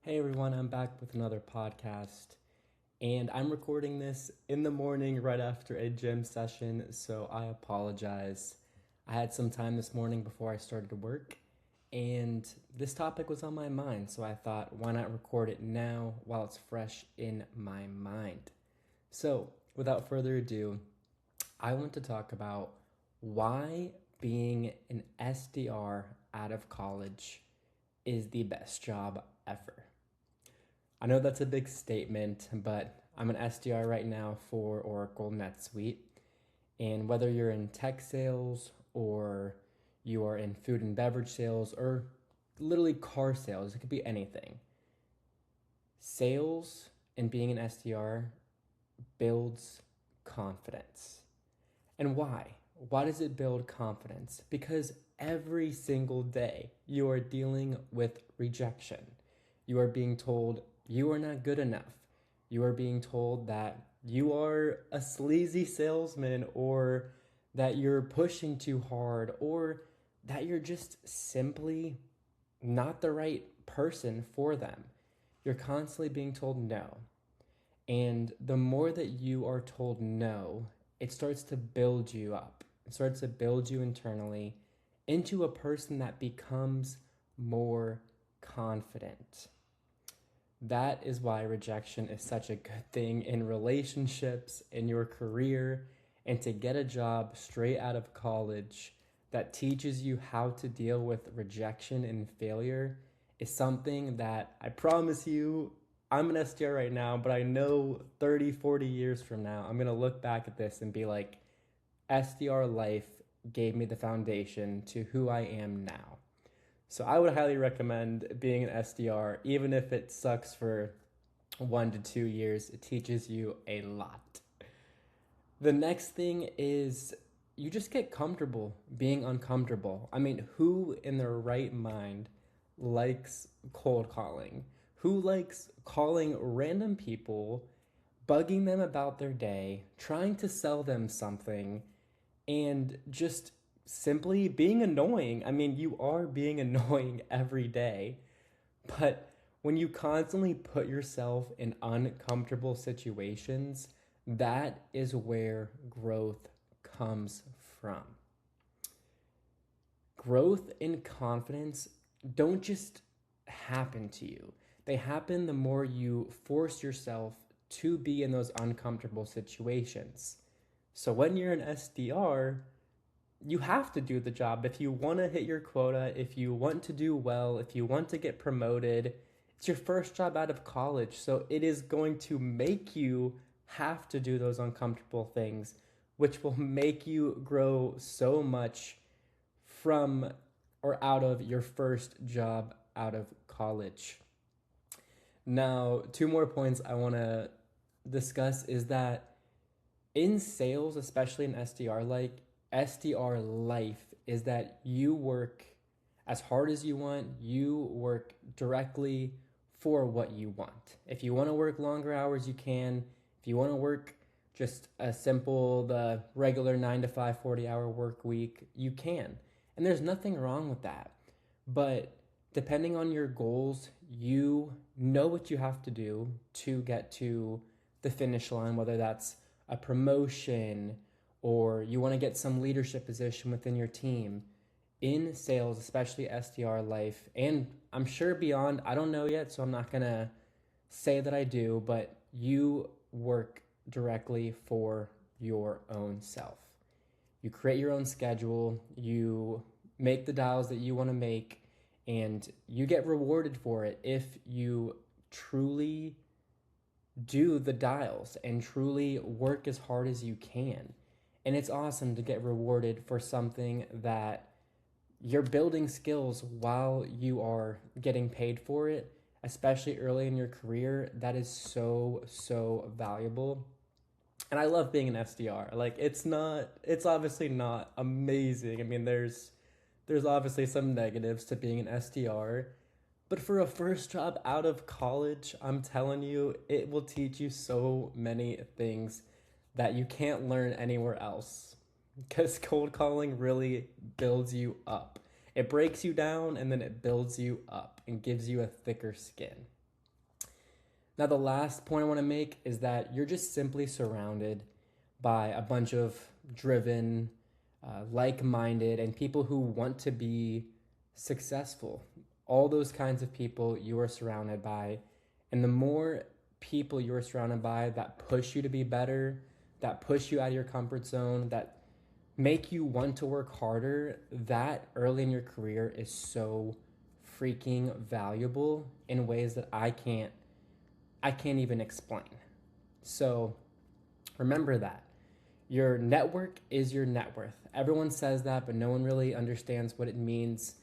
Hey everyone, I'm back with another podcast, and I'm recording this in the morning right after a gym session, so I apologize. I had some time this morning before I started work, and this topic was on my mind, so I thought, why not record it now while it's fresh in my mind? So, without further ado, I want to talk about why being an SDR out of college is the best job ever. I know that's a big statement, but I'm an SDR right now for Oracle NetSuite. And whether you're in tech sales or you are in food and beverage sales or literally car sales, it could be anything. Sales and being an SDR builds confidence. And why? Why does it build confidence? Because every single day you are dealing with rejection. You are being told you are not good enough. You are being told that you are a sleazy salesman, or that you're pushing too hard, or that you're just simply not the right person for them. You're constantly being told no. And the more that you are told no, it starts to build you up. It starts to build you internally into a person that becomes more confident. That is why rejection is such a good thing in relationships, in your career, and to get a job straight out of college that teaches you how to deal with rejection and failure is something that I promise you, I'm an SDR right now, but I know 30, 40 years from now, I'm going to look back at this and be like, SDR life gave me the foundation to who I am now. So I would highly recommend being an SDR, even if it sucks for 1 to 2 years. It teaches you a lot. The next thing is you just get comfortable being uncomfortable. I mean, who in their right mind likes cold calling? Who likes calling random people, bugging them about their day, trying to sell them something, and just simply being annoying? I mean, you are being annoying every day, but when you constantly put yourself in uncomfortable situations, that is where growth comes from. Growth and confidence don't just happen to you, they happen the more you force yourself to be in those uncomfortable situations. So when you're an SDR, you have to do the job. If you want to hit your quota, if you want to do well, if you want to get promoted, it's your first job out of college. So it is going to make you have to do those uncomfortable things, which will make you grow so much from or out of your first job out of college. Now, two more points I want to discuss is that in sales, especially in SDR life, is that you work as hard as you want, you work directly for what you want. If you want to work longer hours, you can. If you want to work just a simple, the regular 9 to 5, 40-hour work week, you can. And there's nothing wrong with that. But depending on your goals, you know what you have to do to get to the finish line, whether that's a promotion or you want to get some leadership position within your team. In sales, especially SDR life, and I'm sure beyond, I don't know yet, so I'm not going to say that I do, but you work directly for your own self. You create your own schedule, you make the dials that you want to make, and you get rewarded for it if you truly do the dials and truly work as hard as you can. And it's awesome to get rewarded for something that you're building skills while you are getting paid for it, especially early in your career. That is so, so valuable. And I love being an SDR. Like, it's obviously not amazing. I mean, there's obviously some negatives to being an SDR, but for a first job out of college, I'm telling you, it will teach you so many things that you can't learn anywhere else. Because cold calling really builds you up. It breaks you down and then it builds you up and gives you a thicker skin. Now, the last point I want to make is that you're just simply surrounded by a bunch of driven, like minded, and people who want to be successful. All those kinds of people you are surrounded by. And the more people you are surrounded by that push you to be better, that push you out of your comfort zone, that make you want to work harder, that early in your career is so freaking valuable in ways that I can't even explain. So remember that. Your network is your net worth. Everyone says that, but no one really understands what it means.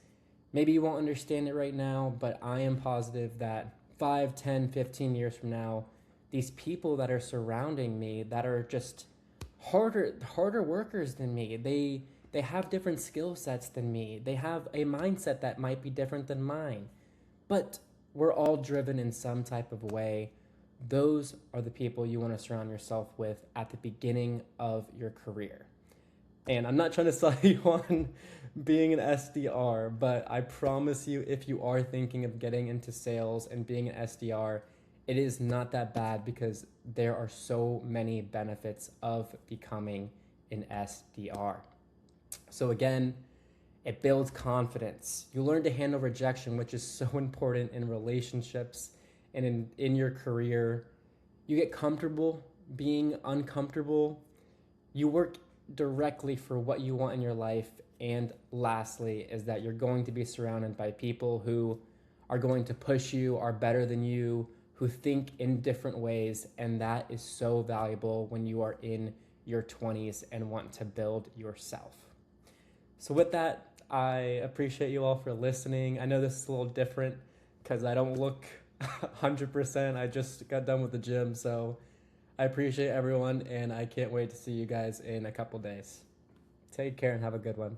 Maybe you won't understand it right now, but I am positive that 5, 10, 15 years from now, these people that are surrounding me that are just harder workers than me, they have different skill sets than me. They have a mindset that might be different than mine. But we're all driven in some type of way. Those are the people you want to surround yourself with at the beginning of your career. And I'm not trying to sell you on being an SDR, but I promise you, if you are thinking of getting into sales and being an SDR, it is not that bad because there are so many benefits of becoming an SDR. So again, it builds confidence. You learn to handle rejection, which is so important in relationships and in your career. You get comfortable being uncomfortable. You work directly for what you want in your life. And lastly, is that you're going to be surrounded by people who are going to push you, are better than you, who think in different ways. And that is so valuable when you are in your 20s and want to build yourself. So with that, I appreciate you all for listening. I know this is a little different because I don't look 100%. I just got done with the gym, so I appreciate everyone, and I can't wait to see you guys in a couple days. Take care and have a good one.